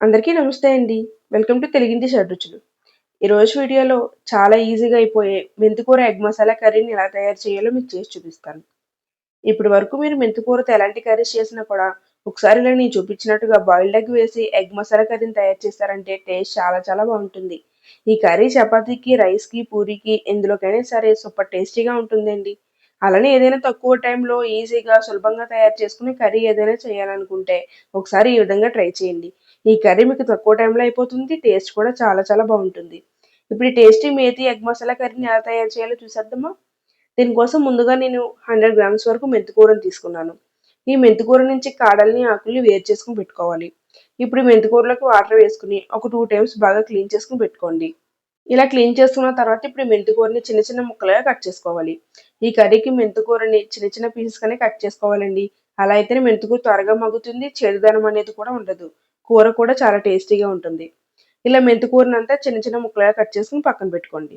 అందరికీ నమస్తే అండి. వెల్కమ్ టు తెలుగింటి షడ్‌రుచులు. ఈరోజు వీడియోలో చాలా ఈజీగా అయిపోయే మెంతికూర ఎగ్ మసాలా కర్రీని ఎలా తయారు చేయాలో మీకు చేసి చూపిస్తాను. ఇప్పటి వరకు మీరు మెంతికూరతో ఎలాంటి కర్రీస్ చేసినా కూడా ఒకసారి ఇలా నేను చూపించినట్టుగా బాయిల్డ్ ఎగ్ వేసి ఎగ్ మసాలా కర్రీని తయారు చేశారంటే టేస్ట్ చాలా చాలా బాగుంటుంది. ఈ కర్రీ చపాతీకి, రైస్‌కి, పూరీకి ఎందులోకైనా సరే సూపర్ టేస్టీగా ఉంటుందండి. అలానే ఏదైనా తక్కువ టైంలో ఈజీగా, సులభంగా తయారు చేసుకునే కర్రీ ఏదైనా చేయాలనుకుంటే ఒకసారి ఈ విధంగా ట్రై చేయండి. ఈ కర్రీ మీకు తక్కువ టైంలో అయిపోతుంది. టేస్ట్ కూడా చాలా చాలా బాగుంటుంది. ఇప్పుడు ఈ టేస్టీ మేతి ఎగ్ మసాలా కర్రీని ఎలా తయారు చేయాలో చూసేద్దామా? దీనికోసం ముందుగా నేను 100 గ్రామ్స్ వరకు మెంతికూరను తీసుకున్నాను. ఈ మెంతికూర నుంచి కాడల్ని, ఆకుల్ని వేరు చేసుకొని పెట్టుకోవాలి. ఇప్పుడు ఈ మెంతికూరలోకి వాటర్ వేసుకొని ఒక 2 టైమ్స్ బాగా క్లీన్ చేసుకొని పెట్టుకోండి. ఇలా క్లీన్ చేసుకున్న తర్వాత ఇప్పుడు ఈ మెంతికూరని చిన్న చిన్న ముక్కలుగా కట్ చేసుకోవాలి. ఈ కర్రీకి మెంతికూరని చిన్న చిన్న పీసెస్‌గానే కట్ చేసుకోవాలండి. అలా అయితేనే మెంతికూర త్వరగా మగ్గుతుంది. చేదుదనం అనేది కూడా ఉండదు. కూర కూడా చాలా టేస్టీగా ఉంటుంది. ఇలా మెంతికూరనంతా చిన్న చిన్న ముక్కలుగా కట్ చేసుకొని పక్కన పెట్టుకోండి.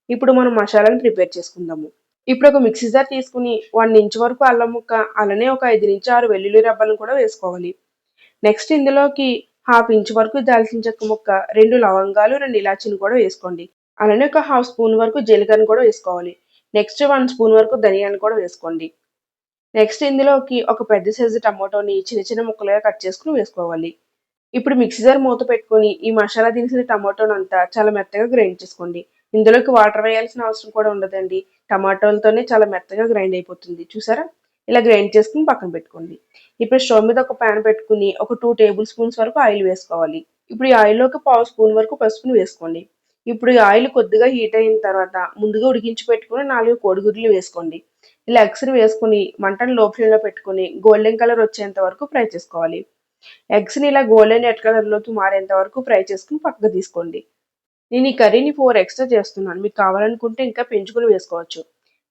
ఇప్పుడు మనం మసాలాని ప్రిపేర్ చేసుకుందాము. ఇప్పుడు ఒక మిక్సీ జార్ తీసుకొని 1 ఇంచ్ వరకు అల్లం ముక్క, అలానే ఒక 5-6 వెల్లుల్లి రెబ్బలను కూడా వేసుకోవాలి. నెక్స్ట్ ఇందులోకి 1/2 ఇంచ్ వరకు దాల్చిన చెక్క ముక్క, 2 లవంగాలు, 2 ఇలాచీలు కూడా వేసుకోండి. అలానే ఒక 1/2 స్పూన్ వరకు జీలకర్రను కూడా వేసుకోవాలి. నెక్స్ట్ 1 స్పూన్ వరకు ధనియాలను కూడా వేసుకోండి. నెక్స్ట్ ఇందులోకి ఒక పెద్ద సైజు టమాటోని చిన్న చిన్న ముక్కలుగా కట్ చేసుకొని వేసుకోవాలి. ఇప్పుడు మిక్సీ జార్ మూత పెట్టుకొని ఈ మసాలా దినుసులు టమాటోనంతా చాలా మెత్తగా గ్రైండ్ చేసుకోండి. ఇందులోకి వాటర్ వేయాల్సిన అవసరం కూడా ఉండదండి. టమాటోలతోనే చాలా మెత్తగా గ్రైండ్ అయిపోతుంది. చూసారా? ఇలా గ్రైండ్ చేసుకొని పక్కన పెట్టుకోండి. ఇప్పుడు స్టవ్ మీద ఒక పాన్ పెట్టుకొని ఒక 2 టేబుల్ స్పూన్స్ వరకు ఆయిల్ వేసుకోవాలి. ఇప్పుడు ఈ ఆయిల్‌లోకి పావు స్పూన్ వరకు పసుపుని వేసుకోండి. ఇప్పుడు ఈ ఆయిల్ కొద్దిగా హీట్ అయిన తర్వాత ముందుగా ఉడికించి పెట్టుకొని 4 కోడిగుడ్లు వేసుకోండి. ఇలా ఎగ్స్‌ని వేసుకొని మంటను లో ఫ్లేమ్‌లో పెట్టుకొని గోల్డెన్ కలర్ వచ్చేంత వరకు ఫ్రై చేసుకోవాలి. ఎగ్స్‌ని ఇలా గోల్డెన్ రెడ్ కలర్‌లోకి మారేంత వరకు ఫ్రై చేసుకొని పక్కకు తీసుకోండి. నేను ఈ కర్రీని 4 ఎగ్స్‌తో చేస్తున్నాను. మీకు కావాలనుకుంటే ఇంకా పెంచుకొని వేసుకోవచ్చు.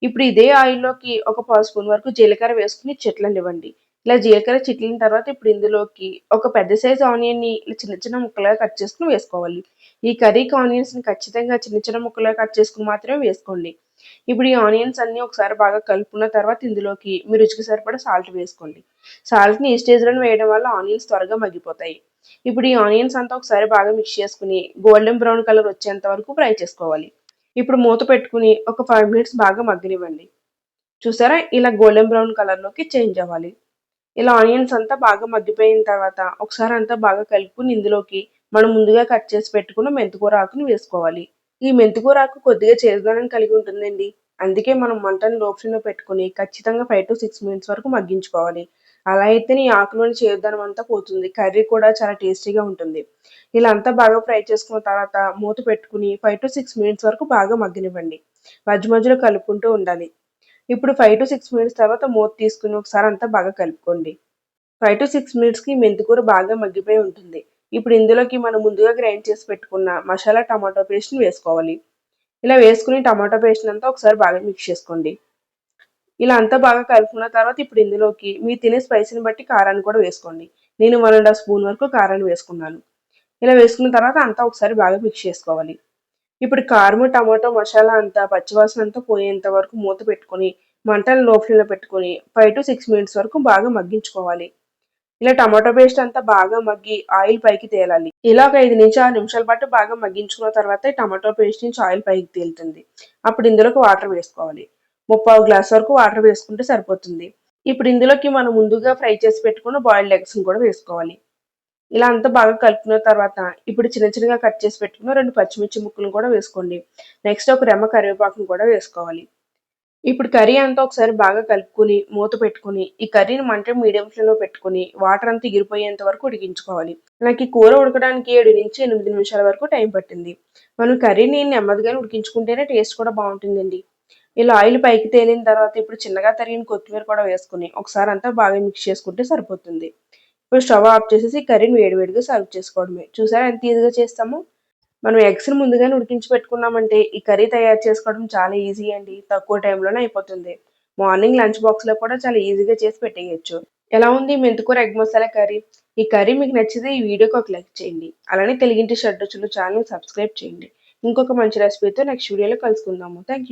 ఇప్పుడు ఇదే ఆయిల్‌లోకి ఒక పావు స్పూన్ వరకు జీలకర్ర వేసుకొని చిట్లనివ్వండి. ఇలా జీలకర్ర చిట్లిన తర్వాత ఇప్పుడు ఇందులోకి ఒక పెద్ద సైజు ఆనియన్‌ని ఇలా చిన్న చిన్న ముక్కలుగా కట్ చేసుకొని వేసుకోవాలి. ఈ కర్రీకి ఆనియన్స్‌ని ఖచ్చితంగా చిన్న చిన్న ముక్కలుగా కట్ చేసుకొని మాత్రమే వేసుకోండి. ఇప్పుడు ఈ ఆనియన్స్ అన్నీ ఒకసారి బాగా కలుపుకున్న తర్వాత ఇందులోకి మీ రుచికి సరిపడా సాల్ట్ వేసుకోండి. సాల్ట్‌ని ఈ స్టేజ్‌లోనే వేయడం వల్ల ఆనియన్స్ త్వరగా మగ్గిపోతాయి. ఇప్పుడు ఈ ఆనియన్స్ అంతా ఒకసారి బాగా మిక్స్ చేసుకొని గోల్డెన్ బ్రౌన్ కలర్ వచ్చేంత వరకు ఫ్రై చేసుకోవాలి. ఇప్పుడు మూత పెట్టుకొని ఒక 5 మినిట్స్ బాగా మగ్గనివ్వండి. చూసారా? ఇలా గోల్డెన్ బ్రౌన్ కలర్‌లోకి చేంజ్ అవ్వాలి. ఇలా ఆనియన్స్ అంతా బాగా మగ్గిపోయిన తర్వాత ఒకసారి అంతా బాగా కలుపుకొని ఇందులోకి మనం ముందుగా కట్ చేసి పెట్టుకున్న మెంతికూర ఆకుని వేసుకోవాలి. ఈ మెంతికూర ఆకు కొద్దిగా చేదుదనం కలిగి ఉంటుందండి. అందుకే మనం మంటను లో ఫ్లేమ్‌లో పెట్టుకొని ఖచ్చితంగా 5-6 మినిట్స్ వరకు మగ్గించుకోవాలి. అలా అయితేనే ఈ ఆకులోని చేదుదనం అంతా పోతుంది. కర్రీ కూడా చాలా టేస్టీగా ఉంటుంది. ఇలా అంతా బాగా ఫ్రై చేసుకున్న తర్వాత మూత పెట్టుకొని 5-6 మినిట్స్ వరకు బాగా మగ్గనివ్వండి. మధ్య మధ్యలో కలుపుకుంటూ ఉండాలి. ఇప్పుడు 5-6 మినిట్స్ తర్వాత మూత తీసుకొని ఒకసారి అంతా బాగా కలుపుకోండి. 5-6 మినిట్స్‌కి మెంతికూర బాగా మగ్గిపోయి ఉంటుంది. ఇప్పుడు ఇందులోకి మనం ముందుగా గ్రైండ్ చేసి పెట్టుకున్న మసాలా టమాటో పేస్ట్‌ని వేసుకోవాలి. ఇలా వేసుకొని టమాటో పేస్ట్‌ని అంతా ఒకసారి బాగా మిక్స్ చేసుకోండి. ఇలా అంతా బాగా కలుపుకున్న తర్వాత ఇప్పుడు ఇందులోకి మీరు తినే స్పైసీని బట్టి కారాన్ని కూడా వేసుకోండి. నేను 1 ½ స్పూన్ వరకు కారాన్ని వేసుకున్నాను. ఇలా వేసుకున్న తర్వాత అంతా ఒకసారి బాగా మిక్స్ చేసుకోవాలి. ఇప్పుడు కారము, టమాటో మసాలా అంతా పచ్చివాసన అంతా పోయేంత వరకు మూత పెట్టుకొని మంటను లో ఫ్లేమ్‌లో పెట్టుకొని 5-6 మినిట్స్ వరకు బాగా మగ్గించుకోవాలి. ఇలా టమాటో పేస్ట్ అంతా బాగా మగ్గి ఆయిల్ పైకి తేలాలి. ఇలా ఒక 5-6 నిమిషాల పాటు బాగా మగ్గించుకున్న తర్వాత ఈ టమాటో పేస్ట్ నుంచి ఆయిల్ పైకి తేలుతుంది. అప్పుడు ఇందులోకి వాటర్ వేసుకోవాలి. ముప్పావు గ్లాస్ వరకు వాటర్ వేసుకుంటే సరిపోతుంది. ఇప్పుడు ఇందులోకి మనం ముందుగా ఫ్రై చేసి పెట్టుకున్న బాయిల్డ్ ఎగ్స్‌ని కూడా వేసుకోవాలి. ఇలా అంతా బాగా కలుపుకున్న తర్వాత ఇప్పుడు చిన్న చిన్నగా కట్ చేసి పెట్టుకున్న 2 పచ్చిమిర్చి ముక్కలను కూడా వేసుకోండి. నెక్స్ట్ ఒక రెమ్మ కరివేపాకును కూడా వేసుకోవాలి. ఇప్పుడు కర్రీ అంతా ఒకసారి బాగా కలుపుకొని మూత పెట్టుకొని ఈ కర్రీని మంట మీడియం ఫ్లేమ్‌లో పెట్టుకొని వాటర్ అంతా ఎగిరిపోయేంత వరకు ఉడికించుకోవాలి. నాకు ఈ కూర ఉడకడానికి 7-8 నిమిషాల వరకు టైం పట్టింది. మనం కర్రీని నెమ్మదిగానే ఉడికించుకుంటేనే టేస్ట్ కూడా బాగుంటుందండి. ఇలా ఆయిల్ పైకి తేలిన తర్వాత ఇప్పుడు చిన్నగా తరిగిన కొత్తిమీర కూడా వేసుకొని ఒకసారి అంతా బాగా మిక్స్ చేసుకుంటే సరిపోతుంది. ఇప్పుడు స్టవ్ ఆఫ్ చేసేసి కర్రీని వేడివేడిగా సర్వ్ చేసుకోవడమే. చూసారా ఎంత ఈజీగా చేస్తామో? మనం ఎగ్స్‌ని ముందుగానే ఉడికించి పెట్టుకున్నామంటే ఈ కర్రీ తయారు చేసుకోవడం చాలా ఈజీ అండి. తక్కువ టైంలోనే అయిపోతుంది. మార్నింగ్ లంచ్ బాక్స్‌లో కూడా చాలా ఈజీగా చేసి పెట్టేయొచ్చు. ఎలా ఉంది మెంతికూర ఎగ్ మసాలా కర్రీ? ఈ కర్రీ మీకు నచ్చితే ఈ వీడియోకి ఒక లైక్ చేయండి. అలానే తెలుగింటి షడ్‌రుచులు ఛానెల్‌ని సబ్స్క్రైబ్ చేయండి. ఇంకొక మంచి రెసిపీతో నెక్స్ట్ వీడియోలో కలుసుకుందాము. Thank you.